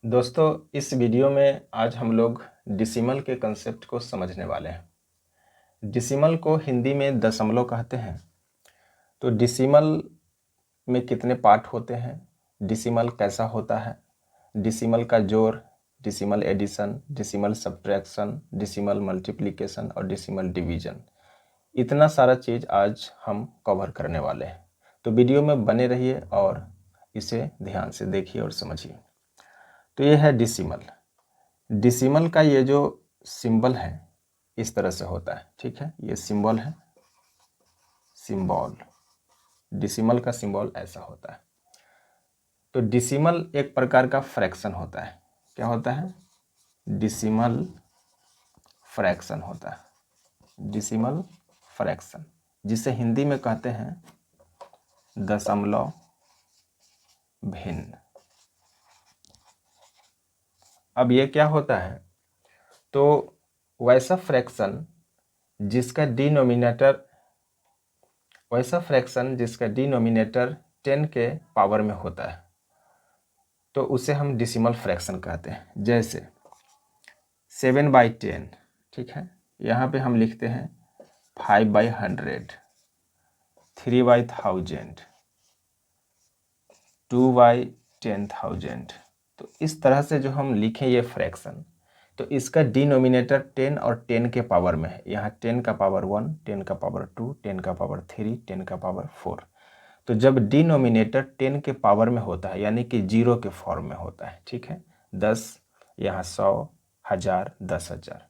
दोस्तों, इस वीडियो में आज हम लोग डिसिमल के कंसेप्ट को समझने वाले हैं। डिसिमल को हिंदी में दशमलव कहते हैं। तो डिसिमल में कितने पार्ट होते हैं, डिसिमल कैसा होता है, डिसिमल का जोड़, decimal addition, decimal subtraction, decimal multiplication और डिसिमल डिवीजन, इतना सारा चीज़ आज हम कवर करने वाले हैं। तो वीडियो में बने रहिए और इसे ध्यान से देखिए और समझिए। तो ये है डिसिमल। डिसिमल का ये जो सिंबल है इस तरह से होता है, ठीक है। ये सिंबल है, सिंबल। डिसिमल का सिंबल ऐसा होता है। तो डिसिमल एक प्रकार का फ्रैक्शन होता है। क्या होता है? डिसिमल फ्रैक्शन होता है। डिसिमल फ्रैक्शन, जिसे हिंदी में कहते हैं दशमलव भिन्न। अब ये क्या होता है? तो वैसा फ्रैक्शन जिसका डिनोमिनेटर 10 के पावर में होता है, तो उसे हम डिसिमल फ्रैक्शन कहते हैं। जैसे 7/10, ठीक है। यहाँ पे हम लिखते हैं 5/100, 3/1000, 2/10,000। तो इस तरह से जो हम लिखें ये फ्रैक्शन, तो इसका डिनोमिनेटर 10 और 10 के पावर में है। यहाँ 10 का पावर 1, 10 का पावर 2, 10 का पावर 3, 10 का पावर 4। तो जब डिनोमिनेटर 10 के पावर में होता है, यानी कि 0 के फॉर्म में होता है, ठीक है। 10, यहाँ 100, 1000, 10,000,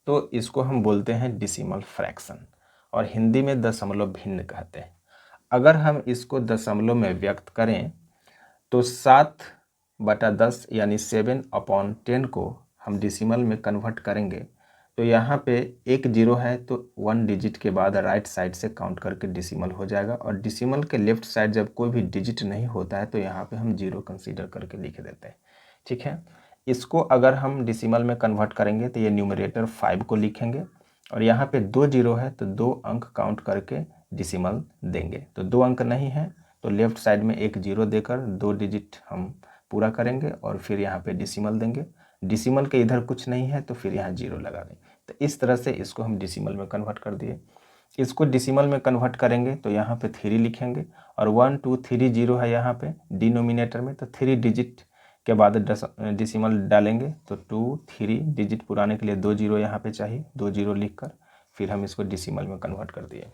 तो इसको हम बोलते हैं डिसिमल फ्रैक्शन, और हिंदी में दशमलव भिन्न कहते हैं। अगर हम इसको दशमलव में व्यक्त करें तो 7/10 यानी 7/10 को हम डिसिमल में कन्वर्ट करेंगे तो यहाँ पे एक 0 है, तो 1 डिजिट के बाद राइट साइड से काउंट करके डिसिमल हो जाएगा। और डिसिमल के लेफ्ट साइड जब कोई भी डिजिट नहीं होता है तो यहाँ पे हम 0 कंसीडर करके लिख देते हैं, ठीक है। इसको अगर हम डिसिमल में कन्वर्ट करेंगे तो ये न्यूमरेटर 5 को लिखेंगे, और यहाँ पे 2 0 है तो 2 अंक काउंट करके डिसिमल देंगे। तो 2 अंक नहीं है तो लेफ्ट साइड में एक 0 देकर 2 डिजिट हम पूरा करेंगे और फिर यहाँ पे डिसिमल देंगे। डिसिमल के इधर कुछ नहीं है तो फिर यहाँ 0 लगा दें। तो इस तरह से इसको हम डिसिमल में कन्वर्ट कर दिए। इसको डिसिमल में कन्वर्ट करेंगे तो यहाँ पे 3 लिखेंगे, और 1 2 3 0 है यहाँ पे डिनोमिनेटर में, तो 3 डिजिट के बाद डिसिमल डालेंगे तो 2 3 डिजिट पुराने के लिए 2 0 यहाँ पे चाहिए, 2 0 लिखकर फिर हम इसको डिसिमल में कन्वर्ट कर दिए।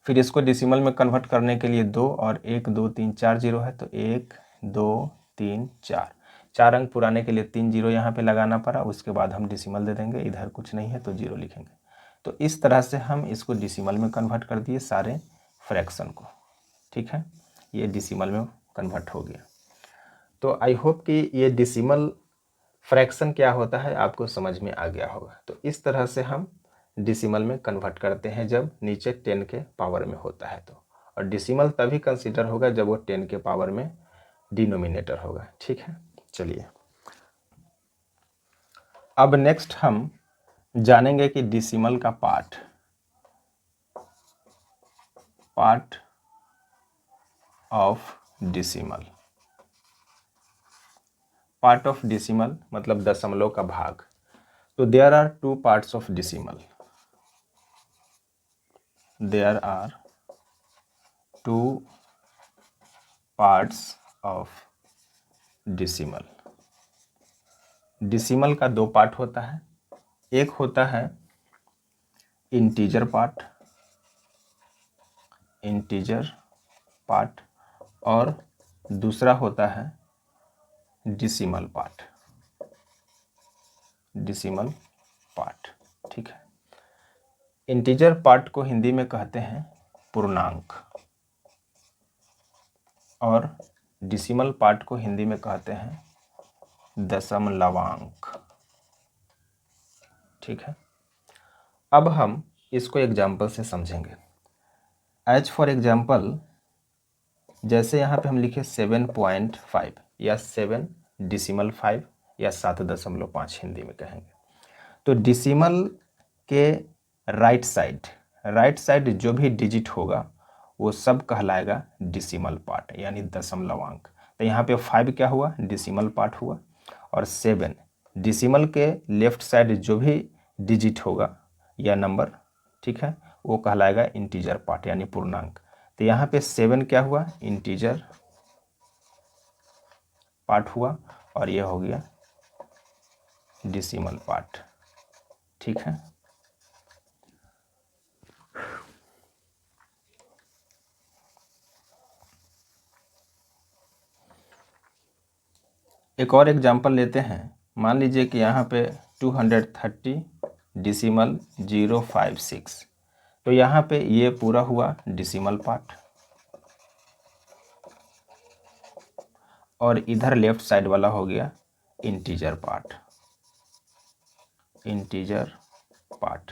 फिर इसको डिसिमल में कन्वर्ट करने के लिए 2 और 1 2 3 4 0 है, तो 1 2 3 4, 4 अंक पुराने के लिए 3 0 यहाँ पे लगाना पड़ा। उसके बाद हम डिसिमल दे देंगे, इधर कुछ नहीं है तो 0 लिखेंगे। तो इस तरह से हम इसको डिसिमल में कन्वर्ट कर दिए सारे फ्रैक्शन को, ठीक है। ये डिसिमल में कन्वर्ट हो गया। तो आई होप कि ये डिसिमल फ्रैक्शन क्या होता है आपको समझ में आ गया होगा। तो इस तरह से हम डिसिमल में कन्वर्ट करते हैं जब नीचे 10 के पावर में होता है तो, और डिसिमल तभी कंसीडर होगा जब वो 10 के पावर में डिनोमिनेटर होगा, ठीक है। चलिए अब नेक्स्ट हम जानेंगे कि डिसिमल का part of decimal. Part of decimal मतलब दशमलव का भाग। तो there are 2 parts of decimal. There are 2 parts of decimal. Decimal का 2 पार्ट होता है। एक होता है इंटीजर पार्ट, और दूसरा होता है डिसिमल पार्ट, ठीक है। इंटीजर पार्ट को हिंदी में कहते हैं पूर्णांक, और डिसिमल पार्ट को हिंदी में कहते हैं दशमलवांक, ठीक है। अब हम इसको एग्जाम्पल से समझेंगे। एज फॉर एग्जाम्पल, जैसे यहाँ पे हम लिखे 7.5 या 7.5 या 7.5 हिंदी में कहेंगे। तो डिसिमल के राइट साइड जो भी डिजिट होगा वो सब कहलाएगा डिसिमल पार्ट यानी दशमलवांक। तो यहाँ पे 5 क्या हुआ, डिसिमल पार्ट हुआ, और 7 डिसिमल के लेफ्ट साइड जो भी डिजिट होगा या नंबर, ठीक है, वो कहलाएगा इंटीजर पार्ट यानी पूर्णांक। तो यहाँ पे 7 क्या हुआ, इंटीजर पार्ट हुआ, और ये हो गया डिसिमल पार्ट, ठीक है। एक और एग्जांपल लेते हैं। मान लीजिए कि यहाँ पे 230 डिसिमल 056, तो यहाँ पे ये पूरा हुआ डिसिमल पार्ट, और इधर लेफ्ट साइड वाला हो गया इंटीजर पार्ट, इंटीजर पार्ट।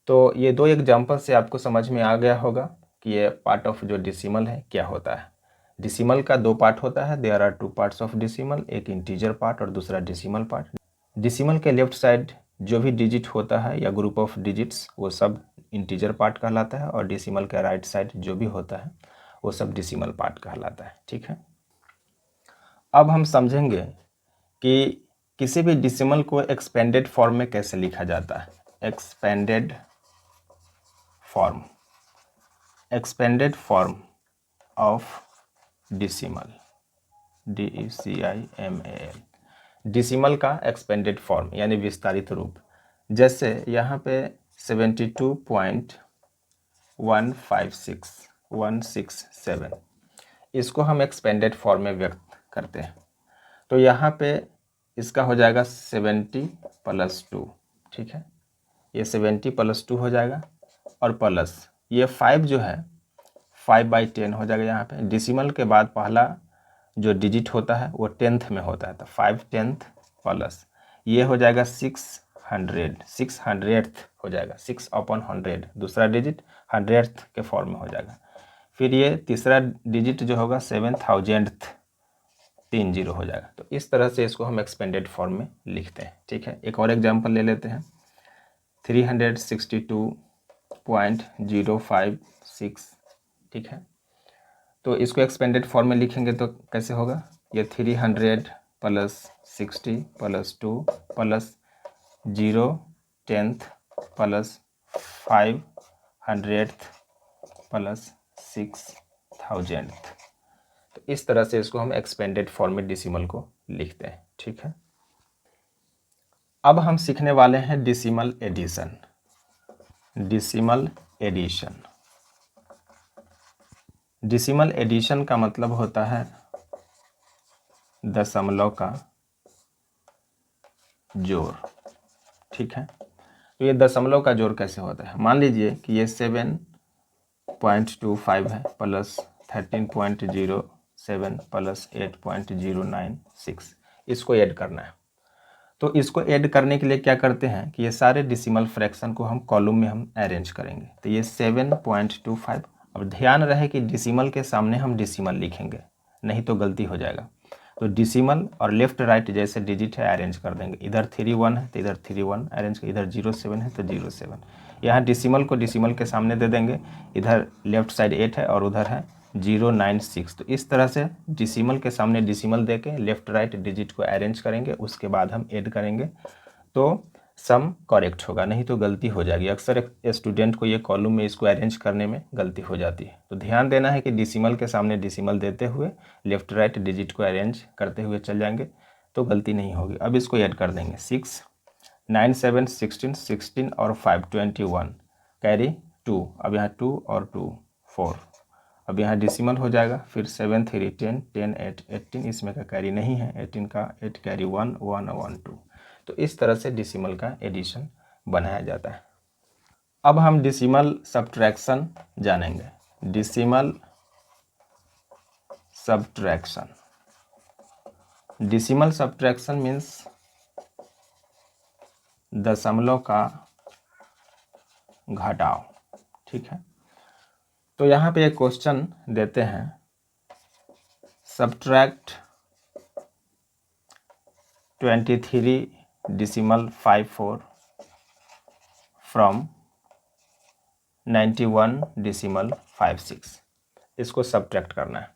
तो ये दो एग्जांपल से आपको समझ में आ गया होगा कि ये पार्ट ऑफ जो डिसिमल है क्या होता है। डिसिमल का दो पार्ट होता है, there are two parts of decimal, एक इंटीजर पार्ट और दूसरा डिसिमल पार्ट। डिसिमल के लेफ्ट साइड जो भी डिजिट होता है या ग्रुप ऑफ डिजिट्स वो सब इंटीजर पार्ट कहलाता है, और डिसिमल के राइट साइड जो भी होता है वो सब डिसिमल पार्ट कहलाता है, ठीक है। अब हम समझेंगे कि किसी भी डिसिमल को एक्सपेंडेड फॉर्म में कैसे लिखा जाता है। Expanded form, expanded form of decimal, DECIMAL, decimal का एक्सपेंडेड फॉर्म यानी विस्तारित रूप। जैसे यहाँ पे 72.156167, इसको हम एक्सपेंडेड फॉर्म में व्यक्त करते हैं। तो यहाँ पे इसका हो जाएगा 70 + 2, ठीक है, ये 70 + 2 हो जाएगा, और प्लस ये 5 जो है 5/10 हो जाएगा। यहाँ पे डिसिमल के बाद पहला जो डिजिट होता है वो 10th में होता है, तो 5/10 प्लस ये हो जाएगा 600, 600th हो जाएगा, 6/100 दूसरा डिजिट 100th के फॉर्म में हो जाएगा। फिर ये तीसरा डिजिट जो होगा 7000th 30 हो जाएगा। तो इस तरह से इसको हम एक्सपेंडेड फॉर्म में लिखते हैं, ठीक है। एक और एग्जांपल ले लेते हैं, 362.056, ठीक है। तो इसको एक्सपेंडेड फॉर्म में लिखेंगे तो कैसे होगा, ये 300 + 60 + 2 + 0/10 + 500th + 6000th। तो इस तरह से इसको हम एक्सपेंडेड फॉर्म में डिसिमल को लिखते हैं, ठीक है। अब हम सीखने वाले हैं decimal addition. Decimal addition, decimal addition का मतलब होता है दशमलव का जोड़, ठीक है। तो ये दशमलव का जोड़ कैसे होता है, मान लीजिए कि ये 7.25 है प्लस 13.07 प्लस 8.096, इसको ऐड करना है। तो इसको ऐड करने के लिए क्या करते हैं कि ये सारे डिसिमल फ्रैक्शन को हम कॉलम में हम अरेंज करेंगे। तो ये 7.25, अब ध्यान रहे कि डिसिमल के सामने हम डिसिमल लिखेंगे, नहीं तो गलती हो जाएगा। तो डिसिमल और लेफ्ट राइट जैसे डिजिट है अरेंज कर देंगे, इधर 31 है तो इधर 31 अरेंज कर, इधर 07 है तो 07। यहाँ डिसिमल को डिसिमल के सामने दे देंगे, इधर लेफ्ट साइड 8 है और उधर है 096। तो इस तरह से डिसिमल के सामने डिसिमल दे के लेफ्ट राइट डिजिट को अरेंज करेंगे, उसके बाद हम ऐड करेंगे तो सम करेक्ट होगा, नहीं तो गलती हो जाएगी। अक्सर स्टूडेंट को ये कॉलम में इसको अरेंज करने में गलती हो जाती है। तो ध्यान देना है कि डिसिमल के सामने डिसिमल देते हुए लेफ्ट राइट डिजिट को अरेंज करते हुए चल जाएंगे तो गलती नहीं होगी। अब इसको ऐड कर देंगे, 6 9 7 16 16 और 5 21 कैरी 2, अब यहाँ 2 और 2 4, अब यहाँ डिसिमल हो जाएगा, फिर 7 3 10 10 8 18, इसमें का कैरी नहीं है, 18 का 8 कैरी 1 1 1 2। तो इस तरह से डिसिमल का एडिशन बनाया जाता है। अब हम डिसिमल सब्ट्रैक्शन जानेंगे। Decimal subtraction, decimal subtraction means दशमलव का घटाव, ठीक है। तो यहाँ पे एक क्वेश्चन देते हैं, सब्ट्रैक्ट 23.54 फ्रॉम 91.56, इसको सब्ट्रैक्ट करना है।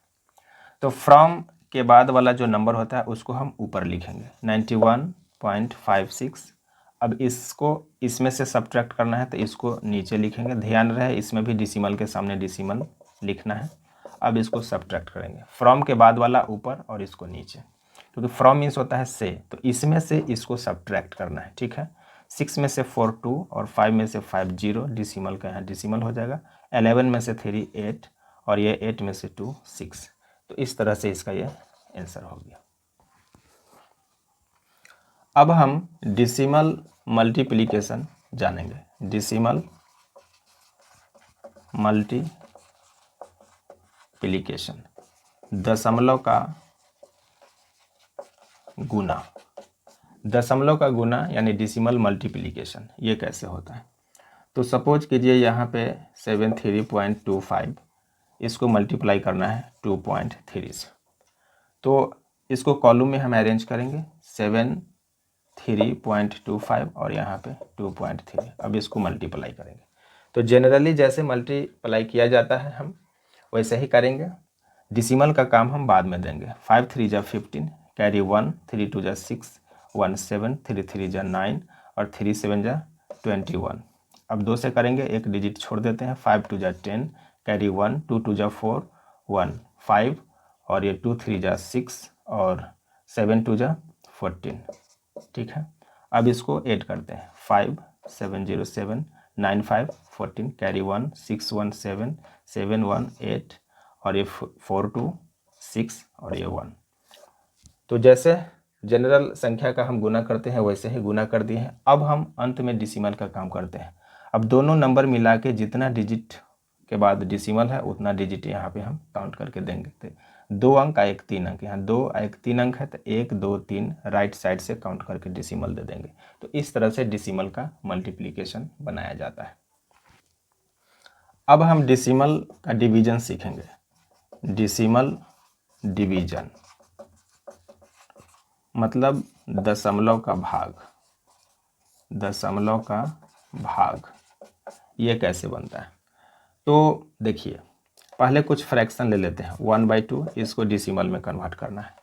तो फ्रॉम के बाद वाला जो नंबर होता है उसको हम ऊपर लिखेंगे 91.56। अब इसको इसमें से सब्ट्रैक्ट करना है तो इसको नीचे लिखेंगे। ध्यान रहे इसमें भी डिसिमल के सामने डिसिमल लिखना है। अब इसको सब्ट्रैक्ट करेंगे, फ्रॉम के बाद वाला ऊपर और इसको नीचे, क्योंकि फ्रॉम मीन्स होता है से, तो इसमें से इसको सब्ट्रैक्ट करना है। ठीक है, 6 में से 4 2 और 5 में से 5 0, डिसिमल का यहाँ डिसिमल हो जाएगा। 11 में से 3 8 और ये 8 में से 2 6। तो इस तरह से इसका ये आंसर हो गया। अब हम डिसिमल मल्टीप्लिकेशन जानेंगे। डिसिमल मल्टीप्लिकेशन, दशमलव का गुना। दशमलव का गुना यानी डिसिमल मल्टीप्लिकेशन, ये कैसे होता है? तो सपोज कीजिए यहाँ पे 73.25, इसको मल्टीप्लाई करना है 2.3 से। तो इसको कॉलम में हम अरेंज करेंगे 73.25 और यहाँ पे 2.3। अब इसको मल्टीप्लाई करेंगे। तो जनरली जैसे मल्टीप्लाई किया जाता है हम वैसे ही करेंगे। डिसिमल का काम हम बाद में देंगे। 5 3 जा 15, कैरी 1, 3 2 जा 6, 1 7, 3 3 जा 9 और 3 7 जा 21। अब 2 से करेंगे, एक डिजिट छोड़ देते हैं। 5 2 जा 10, कैरी 1, 2 2 जा 4, 1 5 और ये 2 3 जा 6 और 7 2 जा 14। ठीक है, अब इसको ऐड करते हैं। 5 7 0 7 9 5 14, कैरी 1 6 1 7 7 1 8 और ये 4 2 6 और ये 1। तो जैसे जनरल संख्या का हम गुना करते हैं वैसे ही गुना कर दिए हैं। अब हम अंत में डिसिमल का काम करते हैं। अब दोनों नंबर मिला के जितना डिजिट के बाद डिसिमल है उतना डिजिट यहाँ पे हम काउंट करके देंगे। 2 अंक का 1 3 अंक, यहाँ 2 1 3 अंक है तो 1 2 3 राइट साइड से काउंट करके डिसिमल दे देंगे। तो इस तरह से डिसिमल का मल्टीप्लिकेशन बनाया जाता है। अब हम डिसिमल का डिवीजन सीखेंगे। डिसिमल डिवीजन मतलब दशमलव का भाग। दशमलव का भाग ये कैसे बनता है? तो देखिए पहले कुछ फ्रैक्शन ले लेते हैं। 1/2 इसको डिसिमल में कन्वर्ट करना है।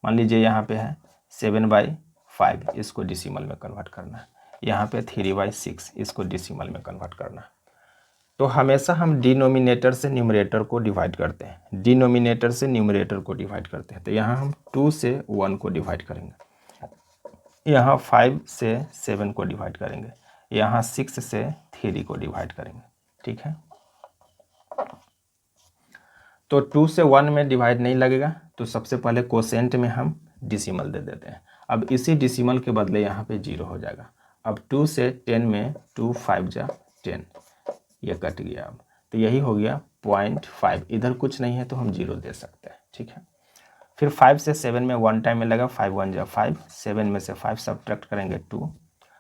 मान लीजिए यहाँ पे है 7/5, इसको डिसिमल में कन्वर्ट करना है। यहाँ पे 3/6 इसको डिसिमल में कन्वर्ट करना है। तो हमेशा हम डिनोमिनेटर से न्यूमरेटर को डिवाइड करते हैं। डिनोमिनेटर से न्यूमरेटर को डिवाइड करते हैं। तो यहाँ हम 2 से 1 को डिवाइड करेंगे, यहाँ 5 से 7 को डिवाइड करेंगे, यहाँ 6 से 3 को डिवाइड करेंगे। ठीक है, तो 2 से 1 में डिवाइड नहीं लगेगा तो सबसे पहले कोसेंट में हम डिसिमल दे देते हैं। अब इसी डिसिमल के बदले यहाँ पे 0 हो जाएगा। अब 2 से 10 में 2 5 जा 10, ये कट गया। अब तो यही हो गया 0.5। इधर कुछ नहीं है तो हम 0 दे सकते हैं। ठीक है, फिर 5 से 7 में 1 टाइम में लगा, 5 1 जा 5, 7 में से 5 सब्ट्रैक्ट करेंगे 2।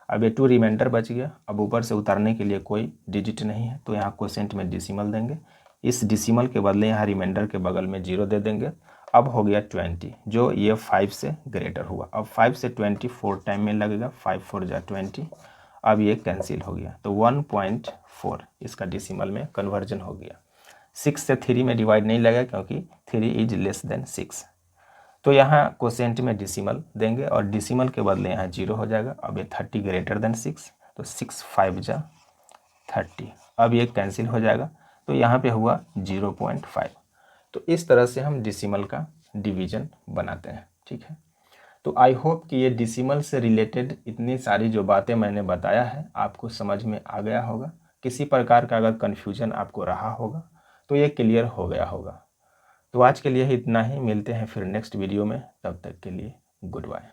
अब ये 2 रिमाइंडर बच गया। अब ऊपर से उतारने के लिए कोई डिजिट नहीं है तो यहाँ कोसेंट में डिसिमल देंगे। इस डिसिमल के बदले यहाँ रिमाइंडर के बगल में 0 दे देंगे। अब हो गया 20, जो ये 5 से ग्रेटर हुआ। अब 5 से 20 4 टाइम में लगेगा, 5 4 जा 20। अब ये कैंसिल हो गया तो 1.4 इसका डिसिमल में कन्वर्जन हो गया। 6 से 3 में डिवाइड नहीं लगा क्योंकि 3 इज लेस देन 6। तो यहाँ कोसेंट में डिसिमल देंगे और डिसिमल के बदले यहाँ 0 हो जाएगा। अब ये 30 ग्रेटर देन 6 तो 6 5 जा 30। अब ये कैंसिल हो जाएगा तो यहाँ पे हुआ 0.5। तो इस तरह से हम डिसिमल का डिवीजन बनाते हैं। ठीक है, तो आई होप कि ये डिसिमल से रिलेटेड इतनी सारी जो बातें मैंने बताया है आपको समझ में आ गया होगा। किसी प्रकार का अगर कन्फ्यूजन आपको रहा होगा तो ये क्लियर हो गया होगा। तो आज के लिए ही इतना ही, मिलते हैं फिर नेक्स्ट वीडियो में। तब तक के लिए गुड बाय।